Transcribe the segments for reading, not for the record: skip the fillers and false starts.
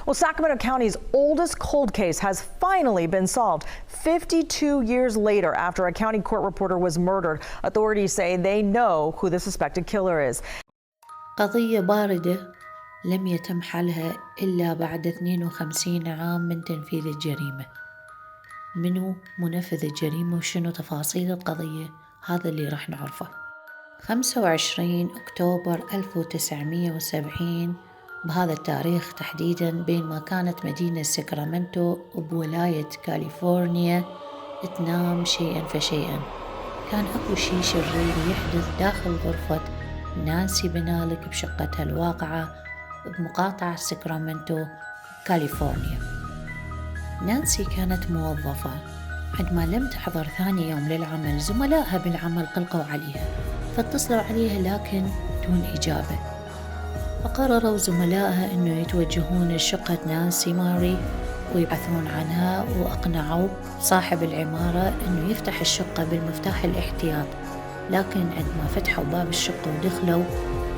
Well, Sacramento County's oldest cold case has finally been solved 52 years later after a county court reporter was murdered. Authorities say they know who the suspected killer is. قضية باردة لم يتم حلها إلا بعد 52 عام من تنفيذ الجريمة. منو منفذ الجريمة وشنو تفاصيل القضية؟ هذا اللي راح نعرفه. 25 أكتوبر 1970 بهذا التاريخ تحديداً، بينما كانت مدينة ساكرامنتو بولاية كاليفورنيا تنام شيئاً فشيئاً، كان أكو شيء شرير يحدث داخل غرفة نانسي بنالك بشقتها الواقعة بمقاطعة ساكرامنتو كاليفورنيا. نانسي كانت موظفة، عندما لم تحضر ثاني يوم للعمل زملائها بالعمل قلقوا عليها فاتصلوا عليها لكن دون إجابة، فقرروا زملائها أنه يتوجهون لشقة نانسي ماري ويبحثون عنها، وأقنعوا صاحب العمارة أنه يفتح الشقة بالمفتاح الاحتياط، لكن عندما فتحوا باب الشقة ودخلوا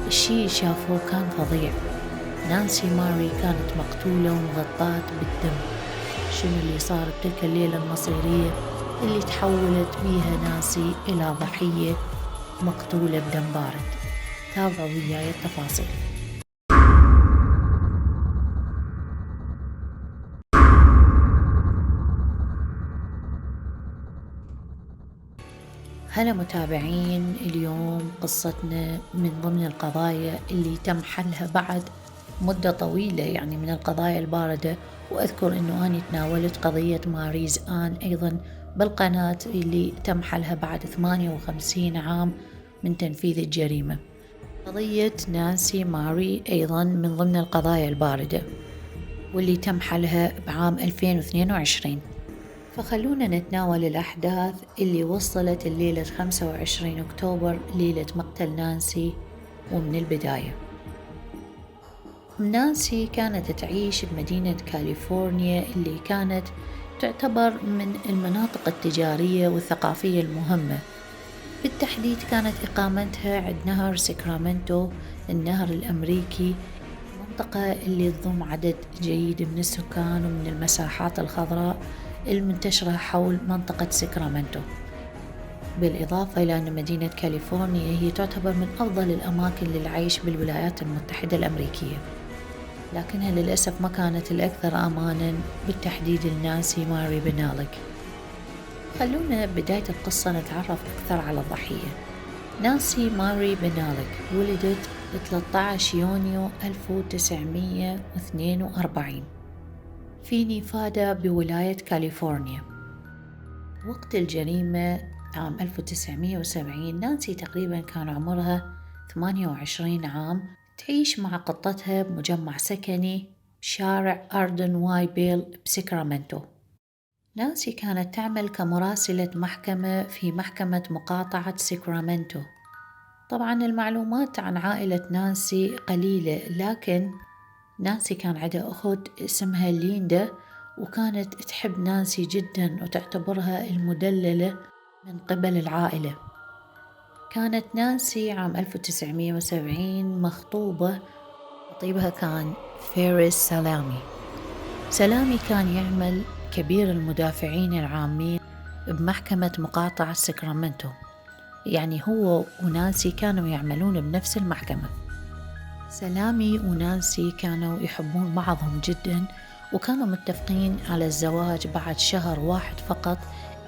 الشيء شافوه كان فظيع. نانسي ماري كانت مقتولة ومغطاة بالدم. شنو اللي صار بتلك الليلة المصيرية اللي تحولت بيها نانسي إلى ضحية مقتولة بدم بارد؟ تابعوا وياي التفاصيل. هلا متابعين، اليوم قصتنا من ضمن القضايا اللي تم حلها بعد مدة طويلة، يعني من القضايا الباردة. وأذكر أنه أنا تناولت قضية ماريز آن أيضا بالقناة اللي تم حلها بعد 58 عام من تنفيذ الجريمة. قضية نانسي ماري أيضا من ضمن القضايا الباردة واللي تم حلها بعام 2022. فخلونا نتناول الأحداث اللي وصلت الليلة 25 أكتوبر ليلة مقتل نانسي. ومن البداية، نانسي كانت تعيش بمدينة كاليفورنيا اللي كانت تعتبر من المناطق التجارية والثقافية المهمة. بالتحديد كانت إقامتها عند نهر ساكرامنتو، النهر الأمريكي، منطقة اللي تضم عدد جيد من السكان ومن المساحات الخضراء المنتشرة حول منطقة ساكرامنتو. بالإضافة إلى أن مدينة كاليفورنيا هي تعتبر من أفضل الأماكن للعيش بالولايات المتحدة الأمريكية، لكنها للأسف ما كانت الأكثر أماناً، بالتحديد لنانسي ماري بنالك. خلونا بداية القصة نتعرف أكثر على الضحية. نانسي ماري بنالك ولدت 13 يونيو 1942 في نيفادا بولاية كاليفورنيا. وقت الجريمة عام 1970 نانسي تقريبا كان عمرها 28 عام، تعيش مع قطتها بمجمع سكني بشارع أردن واي بيل بساكرامنتو. نانسي كانت تعمل كمراسلة محكمة في محكمة مقاطعة ساكرامنتو. طبعا المعلومات عن عائلة نانسي قليلة، لكن نانسي كان عندها أخت اسمها ليندا، وكانت تحب نانسي جدا وتعتبرها المدللة من قبل العائلة. كانت نانسي عام 1970 مخطوبة، خطيبها كان فيريس سلامي. سلامي كان يعمل كبير المدافعين العامين بمحكمة مقاطعة ساكرامنتو، يعني هو ونانسي كانوا يعملون بنفس المحكمة. سلامي ونانسي كانوا يحبون بعضهم جدا، وكانوا متفقين على الزواج بعد شهر واحد فقط،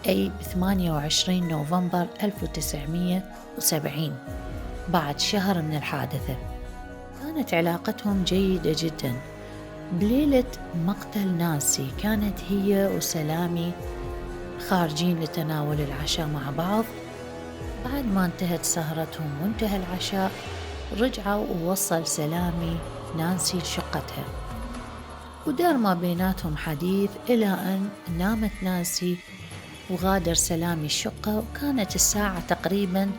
أي 28 نوفمبر 1970، بعد شهر من الحادثة. كانت علاقتهم جيدة جدا. بليلة مقتل نانسي كانت هي وسلامي خارجين لتناول العشاء مع بعض. بعد ما انتهت سهرتهم وانتهى العشاء، رجعوا ووصل سلامي نانسي لشقتها، ودار ما بيناتهم حديث إلى أن نامت نانسي وغادر سلامي الشقة، وكانت الساعة تقريبا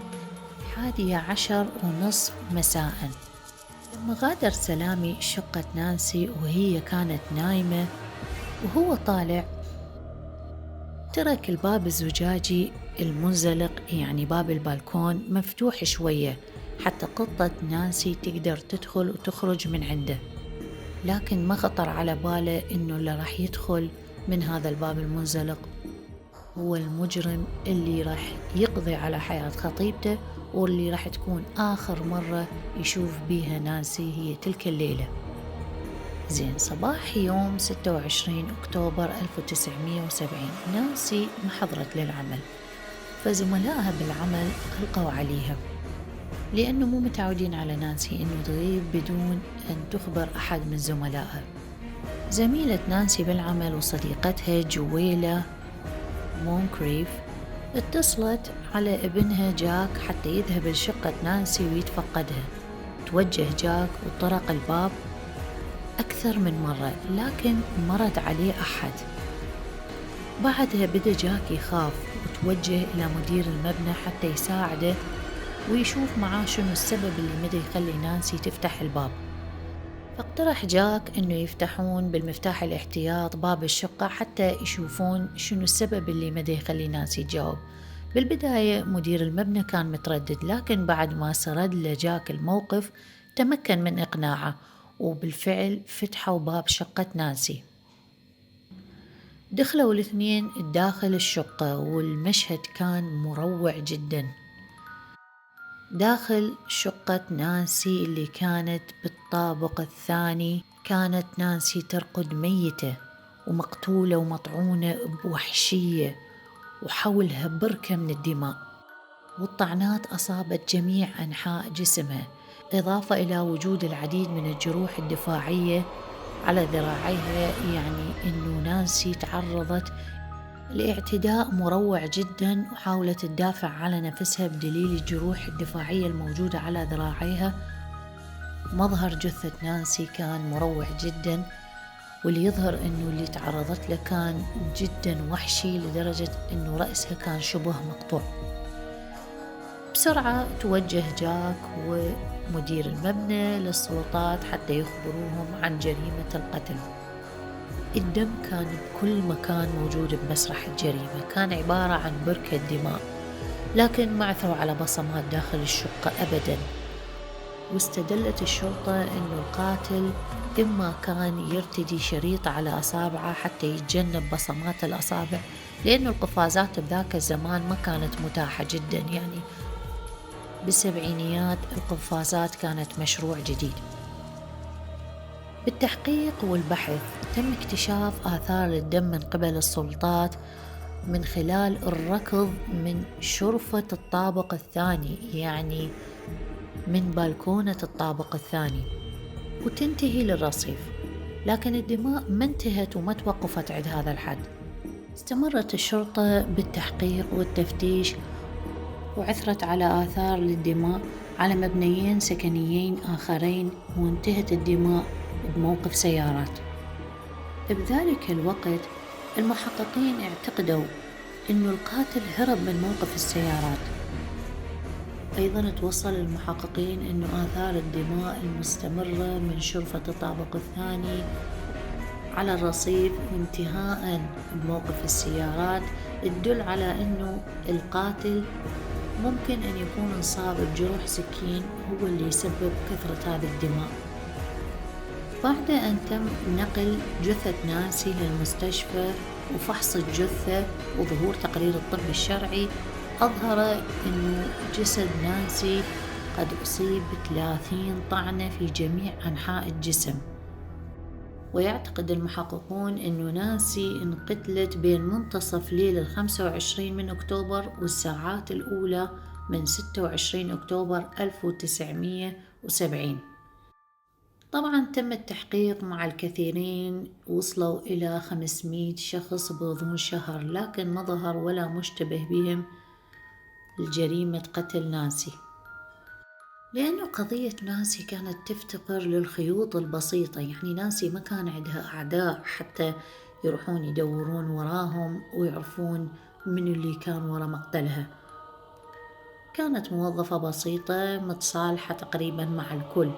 11:30 مساء. لما غادر سلامي شقة نانسي وهي كانت نايمة، وهو طالع ترك الباب الزجاجي المنزلق، يعني باب البالكون، مفتوح شوية حتى قطة نانسي تقدر تدخل وتخرج من عنده. لكن ما خطر على باله إنه اللي راح يدخل من هذا الباب المنزلق هو المجرم اللي راح يقضي على حياة خطيبته، واللي راح تكون آخر مرة يشوف بيها نانسي هي تلك الليلة. زين، صباح يوم 26 أكتوبر 1970 نانسي ما حضرت للعمل، فزملائها بالعمل قلقوا عليها لأنه مو متعودين على نانسي إنه تغيب بدون أن تخبر أحد من زملائها. زميلة نانسي بالعمل وصديقتها جويلة مونكريف اتصلت على ابنها جاك حتى يذهب لشقة نانسي ويتفقدها. توجه جاك وطرق الباب أكثر من مرة لكن ما رد عليه أحد. بعدها بدأ جاك يخاف وتوجه إلى مدير المبنى حتى يساعده ويشوف معاه شنو السبب اللي مدى يخلي نانسي تفتح الباب. فاقترح جاك إنه يفتحون بالمفتاح الاحتياط باب الشقة حتى يشوفون شنو السبب اللي مدى يخلي نانسي تجاوب. بالبداية مدير المبنى كان متردد، لكن بعد ما سرد لجاك الموقف تمكن من إقناعه، وبالفعل فتحوا باب شقة نانسي. دخلوا الاثنين داخل الشقة والمشهد كان مروع جدا. داخل شقة نانسي اللي كانت بالطابق الثاني كانت نانسي ترقد ميتة ومقتولة ومطعونة بوحشية، وحولها بركة من الدماء، والطعنات أصابت جميع أنحاء جسمها، إضافة إلى وجود العديد من الجروح الدفاعية على ذراعيها. يعني إنه نانسي تعرضت لاعتداء مروع جدا وحاولت تدافع على نفسها بدليل الجروح الدفاعية الموجودة على ذراعيها. مظهر جثة نانسي كان مروع جدا، واللي يظهر إنه اللي تعرضت له كان جدا وحشي لدرجة إنه رأسها كان شبه مقطوع. بسرعة توجه جاك ومدير المبنى للسلطات حتى يخبروهم عن جريمة القتل. الدم كان بكل مكان موجود بمسرح الجريمة، كان عبارة عن بركة دماء، لكن ما عثروا على بصمات داخل الشقة أبدا. واستدلت الشرطة أن القاتل إما كان يرتدي شريط على أصابعه حتى يتجنب بصمات الأصابع، لأن القفازات بذاك الزمان ما كانت متاحة جدا، يعني بالسبعينيات القفازات كانت مشروع جديد. بالتحقيق والبحث تم اكتشاف آثار الدم من قبل السلطات من خلال الركض من شرفة الطابق الثاني، يعني من بالكونة الطابق الثاني، وتنتهي للرصيف. لكن الدماء ما انتهت وما توقفت عند هذا الحد. استمرت الشرطة بالتحقيق والتفتيش وعثرت على آثار للدماء على مبنيين سكنيين آخرين، وانتهت الدماء بموقف سيارات. بذلك الوقت المحققين اعتقدوا أن القاتل هرب من موقف السيارات. أيضا توصل المحققين أن آثار الدماء المستمرة من شرفة الطابق الثاني على الرصيف وانتهاء بموقف السيارات تدل على أنه القاتل ممكن أن يكون انصاب بجروح سكين هو اللي يسبب كثرة هذه الدماء. بعد أن تم نقل جثة نانسي للمستشفى وفحص الجثة وظهور تقرير الطب الشرعي، أظهر أن جسد نانسي قد أصيب ب30 طعنة في جميع أنحاء الجسم. ويعتقد المحققون أن نانسي انقتلت بين منتصف ليلة 25 من أكتوبر والساعات الأولى من 26 أكتوبر 1970. طبعا تم التحقيق مع الكثيرين، وصلوا إلى 500 شخص بغضون شهر، لكن ما ظهر ولا مشتبه بهم لجريمة قتل نانسي، لأن قضية نانسي كانت تفتقر للخيوط البسيطة. يعني نانسي ما كان عندها أعداء حتى يروحون يدورون وراهم ويعرفون من اللي كان وراء مقتلها. كانت موظفة بسيطة متصالحة تقريبا مع الكل،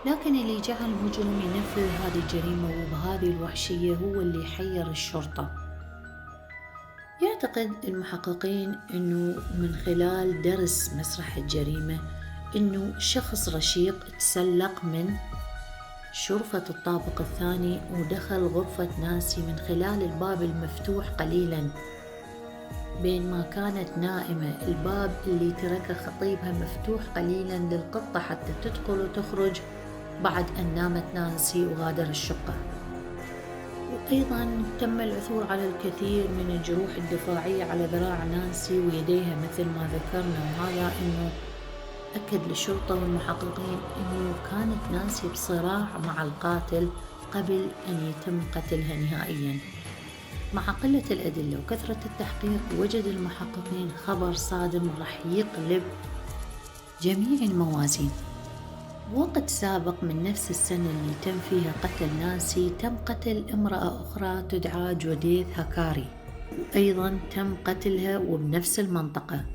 لكن اللي جعل مجرم ينفذ هذه الجريمة وبهذه الوحشية هو اللي حير الشرطة. يعتقد المحققين أنه من خلال درس مسرح الجريمة أنه شخص رشيق تسلق من شرفة الطابق الثاني ودخل غرفة نانسي من خلال الباب المفتوح قليلاً. بينما كانت نائمة، الباب اللي تركه خطيبها مفتوح قليلاً للقطة حتى تدخل وتخرج بعد أن نامت نانسي وغادر الشقة. وأيضاً تم العثور على الكثير من الجروح الدفاعية على ذراع نانسي ويديها مثل ما ذكرنا، وهذا أنه أكد للشرطة والمحققين أنه كانت نانسي بصراع مع القاتل قبل أن يتم قتلها نهائياً. مع قلة الأدلة وكثرة التحقيق، وجد المحققين خبر صادم راح يقلب جميع الموازين. وقت سابق من نفس السنة اللي تم فيها قتل نانسي، تم قتل امرأة أخرى تدعى جوديث هاكاري، وأيضا تم قتلها وبنفس المنطقة.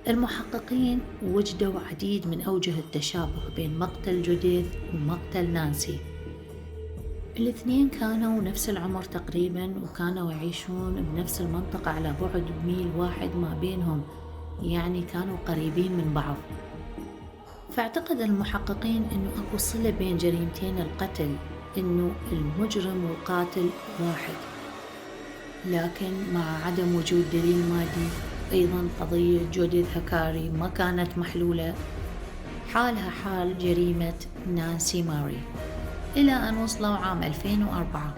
المحققين وجدوا عديد من أوجه التشابه بين مقتل جوديث ومقتل نانسي. الاثنين كانوا نفس العمر تقريبا، وكانوا يعيشون بنفس المنطقة على بعد ميل واحد ما بينهم، يعني كانوا قريبين من بعض. فاعتقد المحققين انه اكو صلة بين جريمتين القتل، انه المجرم والقاتل واحد. لكن مع عدم وجود دليل مادي، ايضا قضية جوديث هاكاري ما كانت محلولة، حالها حال جريمة نانسي ماري، إلى أن وصلوا عام 2004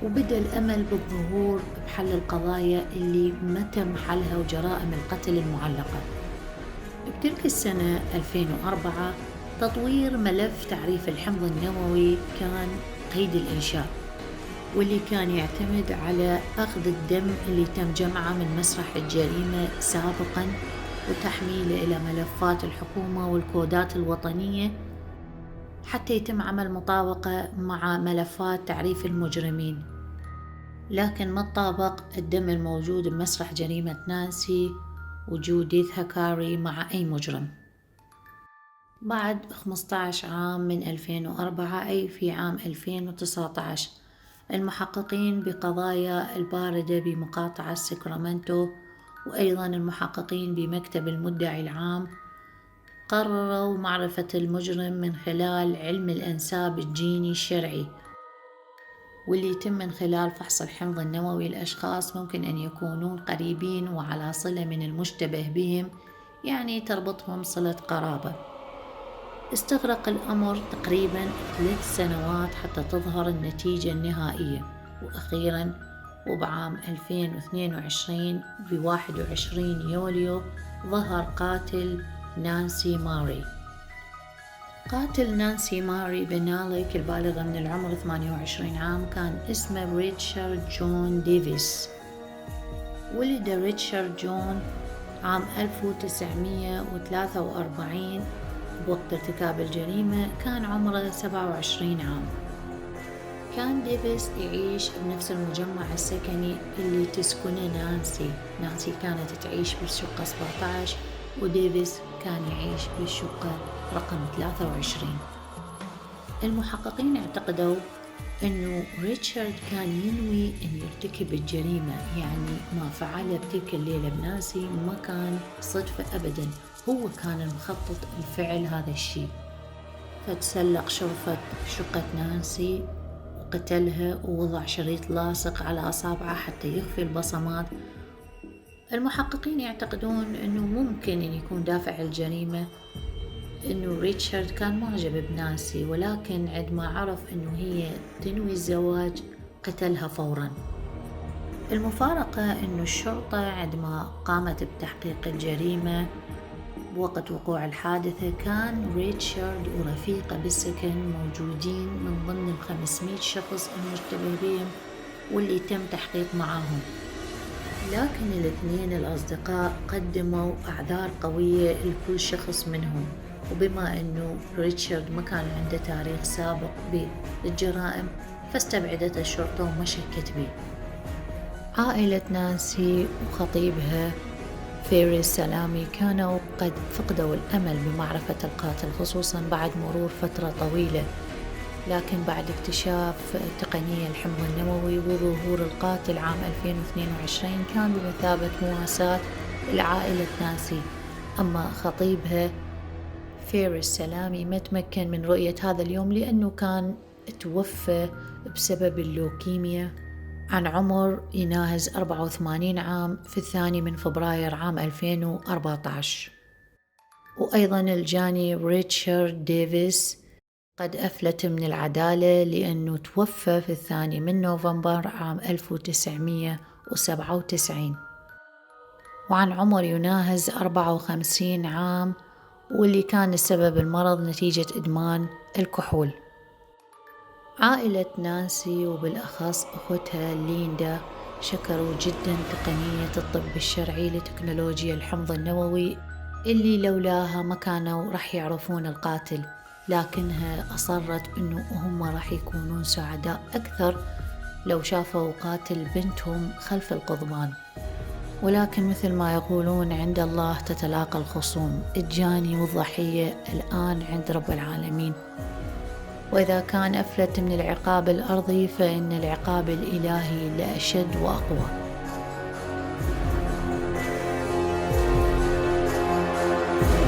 وبدأ الأمل بالظهور بحل القضايا اللي ما تم حلها وجرائم القتل المعلقة. بتلك السنة 2004 تطوير ملف تعريف الحمض النووي كان قيد الإنشاء، واللي كان يعتمد على أخذ الدم اللي تم جمعه من مسرح الجريمة سابقا وتحميله إلى ملفات الحكومة والكودات الوطنية حتى يتم عمل مطابقة مع ملفات تعريف المجرمين. لكن ما طابق الدم الموجود بمسرح جريمة نانسي وجوديث هاكاري مع أي مجرم. بعد 15 عام من 2004، أي في عام 2019، المحققين بقضايا الباردة بمقاطعة ساكرامنتو وأيضا المحققين بمكتب المدعي العام قرروا معرفة المجرم من خلال علم الأنساب الجيني الشرعي، واللي يتم من خلال فحص الحمض النووي لأشخاص ممكن أن يكونون قريبين وعلى صلة من المشتبه بهم، يعني تربطهم صلة قرابة. استغرق الأمر تقريبا 3 سنوات حتى تظهر النتيجة النهائية، وأخيرا وبعام 2022 ب21 يوليو ظهر قاتل نانسي ماري. قاتل نانسي ماري بنالك البالغ من العمر 28 عام كان اسمه ريتشارد جون ديفيس. ولد ريتشارد جون عام 1943. بوقت ارتكاب الجريمة كان عمره 27 عام. كان ديفيس يعيش بنفس المجمع السكني اللي تسكنه نانسي. نانسي كانت تعيش بالشقة 17 وديفيس كان يعيش بالشقة رقم 23. المحققين اعتقدوا أنه ريتشارد كان ينوي أن يرتكب الجريمة، يعني ما فعله بتلك الليلة بنانسي ما كان صدفة أبدا، هو كان المخطط لفعل هذا الشيء. فتسلق شقة نانسي وقتلها ووضع شريط لاصق على أصابعه حتى يخفي البصمات. المحققين يعتقدون أنه ممكن أن يكون دافع الجريمة أنه ريتشارد كان معجب بنانسي، ولكن عندما عرف أنه هي تنوي الزواج قتلها فورا. المفارقة أنه الشرطة عندما قامت بتحقيق الجريمة بوقت وقوع الحادثة كان ريتشارد ورفيقه بالسكن موجودين من ضمن 500 شخص المشتبه بهم واللي تم تحقيق معاهم. لكن الاثنين الأصدقاء قدموا أعذار قوية لكل شخص منهم، وبما أنه ريتشارد ما كان عنده تاريخ سابق بالجرائم فاستبعدت الشرطة وما شكت به. عائلة نانسي وخطيبها فيريز سلامي كانوا قد فقدوا الأمل بمعرفة القاتل، خصوصا بعد مرور فترة طويلة. لكن بعد اكتشاف تقنية الحمض النووي وظهور القاتل عام 2022 كان بمثابة مواساة لعائلة نانسي. أما خطيبها فير السلامي ما تمكن من رؤية هذا اليوم لأنه كان توفى بسبب اللوكيميا عن عمر يناهز 84 عام في 2 فبراير عام 2014. وأيضا الجاني ريتشارد ديفيس قد أفلت من العدالة لأنه توفى في 2 نوفمبر عام 1997 وعن عمر يناهز 54 عام، واللي كان سبب المرض نتيجة إدمان الكحول. عائلة نانسي وبالأخص أختها ليندا شكروا جدا تقنية الطب الشرعي لتكنولوجيا الحمض النووي اللي لولاها ما كانوا رح يعرفون القاتل، لكنها أصرت أنه هم رح يكونون سعداء أكثر لو شافوا قاتل بنتهم خلف القضبان. ولكن مثل ما يقولون عند الله تتلاقى الخصوم، الجاني والضحية الآن عند رب العالمين، وإذا كان أفلت من العقاب الأرضي فإن العقاب الإلهي لأشد وأقوى.